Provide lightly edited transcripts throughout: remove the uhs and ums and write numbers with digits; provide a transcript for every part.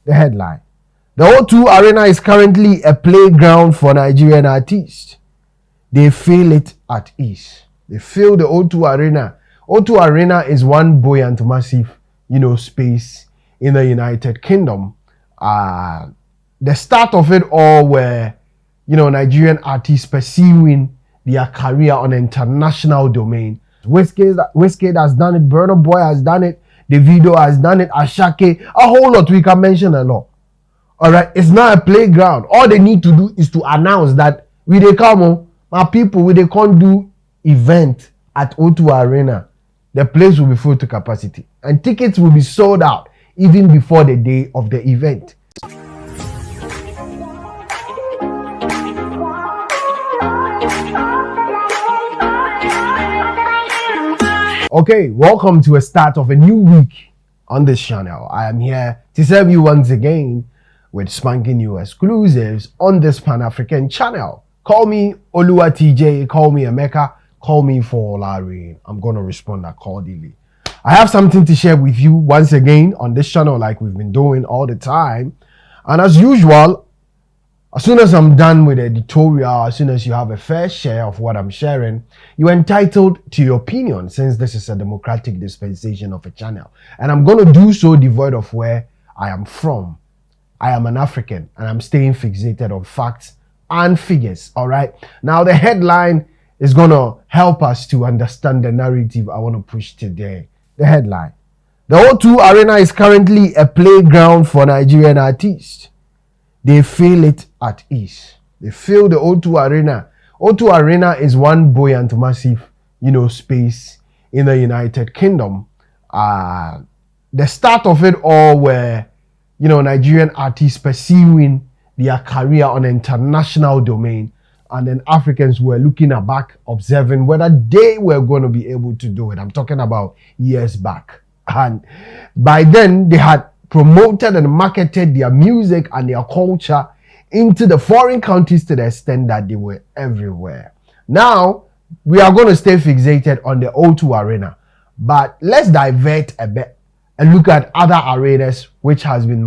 The headline: the O2 Arena is currently a playground for Nigerian artists. They feel it at ease. They feel the O2 Arena. O2 Arena is one buoyant, massive, space in the United Kingdom. The start of it all were, Nigerian artists pursuing their career on an international domain. Wizkid has done it, Burna Boy has done it, Davido has done it, Asake, a whole lot. We can mention a lot. All right, it's not a playground. All they need to do is to announce that we they come on, my people, we they can't do event at O2 Arena. The place will be full to capacity, and tickets will be sold out even before the day of the event. Okay, welcome to a start of a new week on this channel. I am here to serve you once again with spanking new exclusives on this Pan-African channel. Call me Oluwa TJ, call me Emeka, call me Folari. I'm going to respond accordingly. I have something to share with you once again on this channel like we've been doing all the time. And as usual, as soon as I'm done with the editorial, as soon as you have a fair share of what I'm sharing, you're entitled to your opinion, since this is a democratic dispensation of a channel. And I'm going to do so devoid of where I am from. I am an African and I'm staying fixated on facts and figures. All right. Now, the headline is going to help us to understand the narrative I want to push today. The headline: the O2 Arena is currently a playground for Nigerian artists. They feel it at ease. They feel the O2 Arena. O2 Arena is one buoyant, massive, space in the United Kingdom. The start of it all were, Nigerian artists pursuing their career on an international domain, and then Africans were looking back, observing whether they were going to be able to do it. I'm talking about years back. And by then, they had promoted and marketed their music and their culture into the foreign countries to the extent that they were everywhere. Now, we are going to stay fixated on the O2 Arena, but let's divert a bit and look at other arenas which has been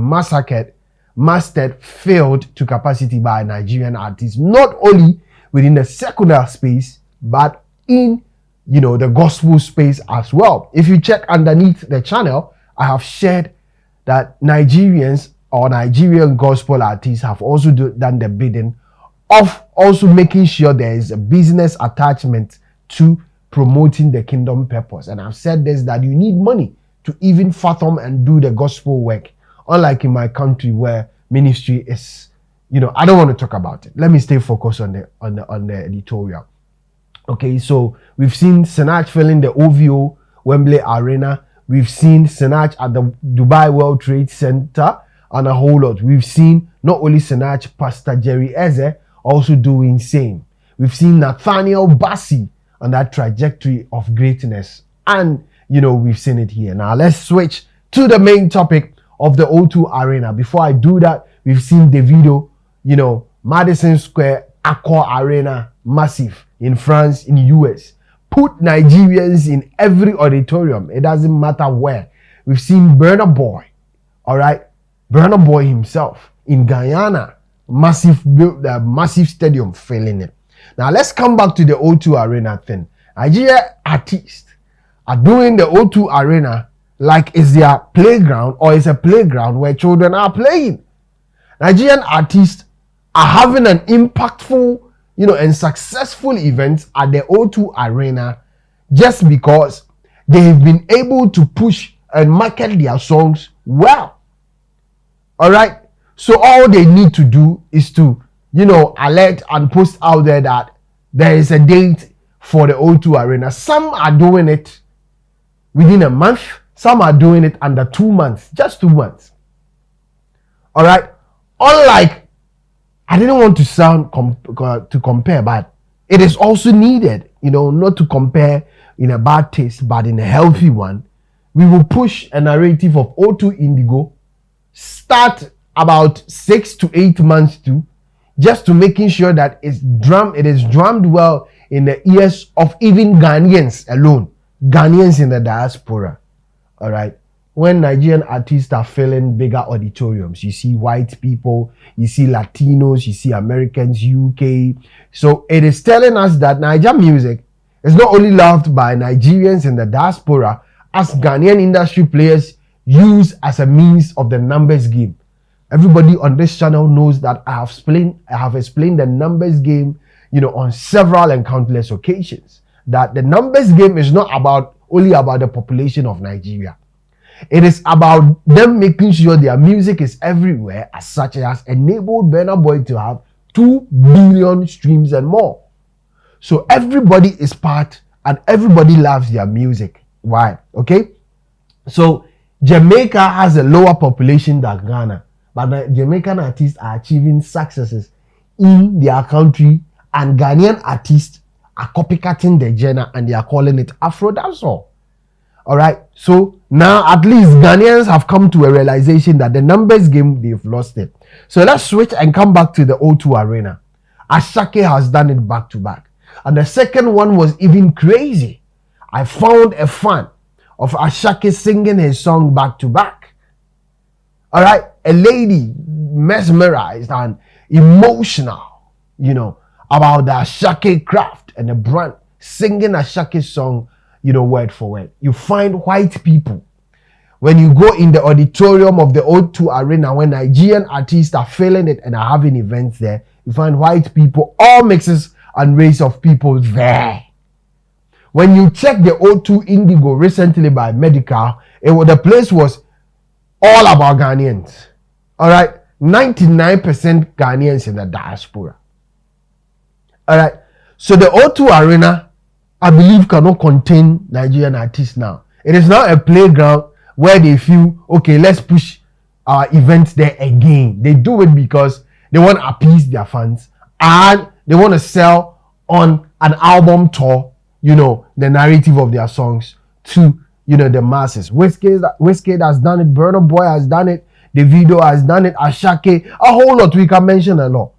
mastered, filled to capacity by Nigerian artists, not only within the secular space, but in, the gospel space as well. If you check underneath the channel, I have shared that Nigerians or Nigerian gospel artists have also done the bidding of also making sure there is a business attachment to promoting the kingdom purpose. And I've said this, that you need money to even fathom and do the gospel work. Unlike in my country where ministry is, I don't want to talk about it. Let me stay focused on the editorial. Okay, so we've seen Sinach filling the OVO Wembley Arena. We've seen Sinach at the Dubai World Trade Center and a whole lot. We've seen not only Sinach, Pastor Jerry Eze also doing same. We've seen Nathaniel Bassey on that trajectory of greatness. And, we've seen it here. Now, let's switch to the main topic of the O2 Arena. Before I do that, we've seen Davido, Madison Square Accor Arena, massive in France, in US. Put Nigerians in every auditorium. It doesn't matter where. We've seen Burna Boy, all right? Burna Boy himself in Guyana, massive stadium filling it. Now let's come back to the O2 Arena thing. Nigerian artists are doing the O2 Arena like it's their playground, or it's a playground where children are playing. Nigerian artists are having an impactful, and successful events at the O2 Arena just because they've been able to push and market their songs well. All right. So all they need to do is to, alert and post out there that there is a date for the O2 Arena. Some are doing it within a month. Some are doing it under 2 months, just 2 months. All right. Unlike, I didn't want to sound to compare, but it is also needed, not to compare in a bad taste, but in a healthy one. We will push a narrative of O2 Indigo, start about 6 to 8 months to, just to making sure that it is drummed well in the ears of even Ghanaians alone, Ghanaians in the diaspora. All right. when Nigerian artists are filling bigger auditoriums. You see white people, you see Latinos, you see Americans, UK. So it is telling us that Nigerian music is not only loved by Nigerians in the diaspora, as Ghanaian industry players use as a means of the numbers game. Everybody on this channel knows that I have explained the numbers game, on several and countless occasions. That the numbers game is not only about the population of Nigeria. It is about them making sure their music is everywhere, as such as enabled Burna Boy to have 2 billion streams and more. So everybody is part and everybody loves their music. Why? Okay? So Jamaica has a lower population than Ghana, but the Jamaican artists are achieving successes in their country, and Ghanaian artists are copycatting the genre and they are calling it Afro dancehall. All right. So now at least Ghanaians have come to a realization that the numbers game, they've lost it. So let's switch and come back to the O2 Arena. Asake has done it back to back. And the second one was even crazy. I found a fan of Asake singing his song back to back. All right. A lady mesmerized and emotional, about the Asake craft and the brand, singing Asake's song, word for word. You find white people. When you go in the auditorium of the O2 Arena, when Nigerian artists are filling it and are having events there, you find white people, all mixes and race of people there. When you check the O2 Indigo recently by Medical, the place was all about Ghanaians. All right, 99% Ghanaians in the diaspora. All right, so the O2 Arena, I believe, cannot contain Nigerian artists now. It is now a playground where they feel, okay, let's push our events there again. They do it because they want to appease their fans and they want to sell on an album tour, the narrative of their songs to, the masses. Wizkid has done it, Burna Boy has done it, Davido has done it, Asake, a whole lot. We can mention a lot.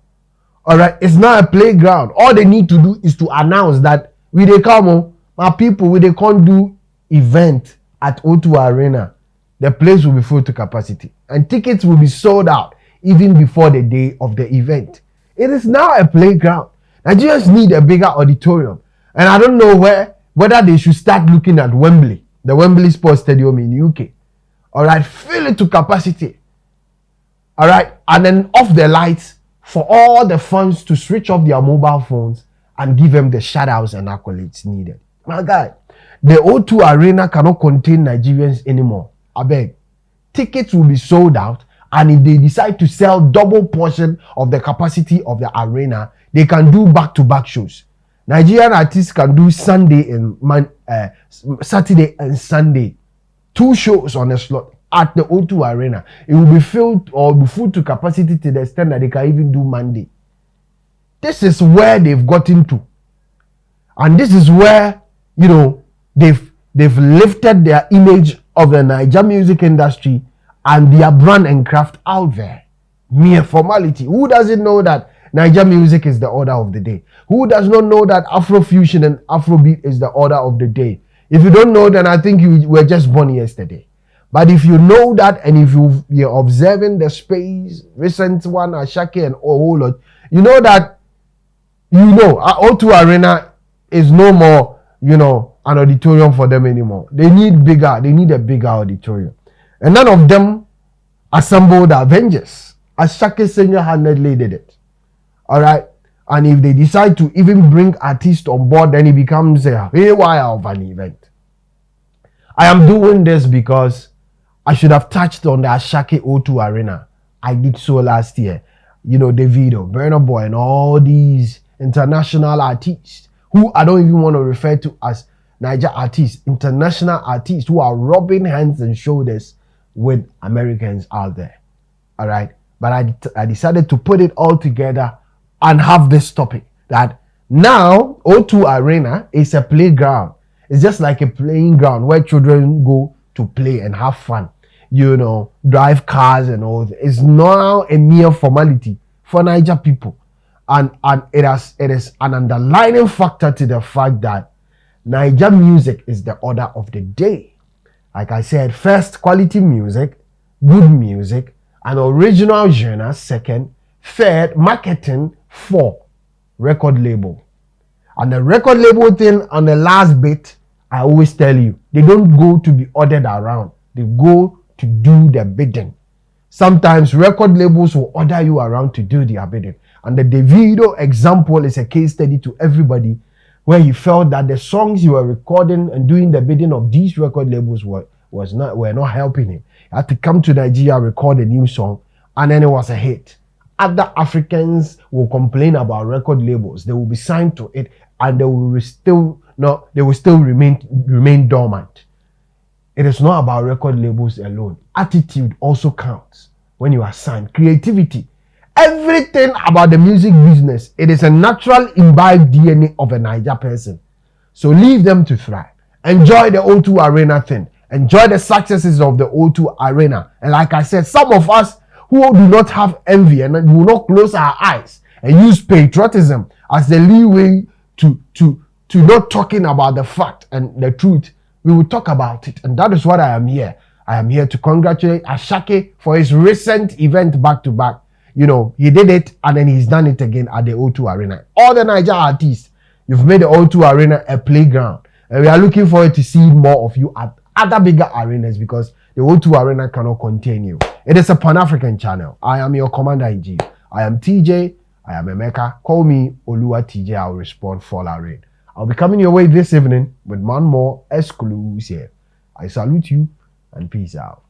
All right, it's not a playground. All they need to do is to announce that we they come, my people, we they can't do event at O2 Arena. The place will be full to capacity and tickets will be sold out even before the day of the event. It is now a playground. Nigerians need a bigger auditorium, and I don't know whether they should start looking at Wembley, the Wembley Sports Stadium in UK. All right, fill it to capacity. All right, and then off the lights for all the fans to switch off their mobile phones and give them the shout-outs and accolades needed. My guy, the O2 Arena cannot contain Nigerians anymore. I beg. Tickets will be sold out, and if they decide to sell double portion of the capacity of the arena, they can do back-to-back shows. Nigerian artists can do Saturday and Sunday. 2 shows on a slot at the O2 Arena. It will be filled or be full to capacity to the extent that they can even do Monday. This is where they've gotten to. And this is where, they've lifted their image of the Niger music industry and their brand and craft out there. Mere formality. Who doesn't know that Niger music is the order of the day? Who does not know that Afrofusion and Afrobeat is the order of the day? If you don't know, then I think you were just born yesterday. But if you know that, and if you're observing the space, recent one, Asake and a whole lot, you know that, O2 Arena is no more, an auditorium for them anymore. They need a bigger auditorium. And none of them assembled the Avengers. Asake single-handedly did it. All right? And if they decide to even bring artists on board, then it becomes a haywire of an event. I am doing this because I should have touched on the Asake O2 Arena. I did so last year. Davido, Burna Boy, and all these international artists who I don't even want to refer to as Niger artists, international artists who are rubbing hands and shoulders with Americans out there. All right. But I decided to put it all together and have this topic that now O2 Arena is a playground. It's just like a playing ground where children go to play and have fun, drive cars and all that. It's now a mere formality for Niger people. And it is an underlying factor to the fact that Niger music is the order of the day. Like I said, first, quality music, good music, an original genre, second, third, marketing, four, record label. And the record label thing on the last bit, I always tell you, they don't go to be ordered around. They go to do the bidding. Sometimes record labels will order you around to do their bidding. And the Davido example is a case study to everybody where he felt that the songs you were recording and doing the bidding of these record labels were not helping him. He had to come to Nigeria, record a new song, and then it was a hit. Other Africans will complain about record labels. They will be signed to it, and they will still remain dormant. It is not about record labels alone. Attitude also counts when you are signed. Creativity. Everything about the music business, it is a natural imbibed DNA of a Niger person. So leave them to thrive. Enjoy the O2 Arena thing. Enjoy the successes of the O2 Arena. And like I said, some of us who do not have envy and will not close our eyes and use patriotism as the leeway to not talking about the fact and the truth, we will talk about it. And that is what I am here. I am here to congratulate Asake for his recent event back-to-back. You know, he did it and then he's done it again at the O2 Arena. All the Niger artists, you've made the O2 Arena a playground. And we are looking forward to see more of you at other bigger arenas because the O2 Arena cannot contain you. It is a Pan-African channel. I am your commander-in-chief. I am TJ. I am Emeka. Call me Olua TJ. I'll respond for Rain. I'll be coming your way this evening with one more exclusive. I salute you and peace out.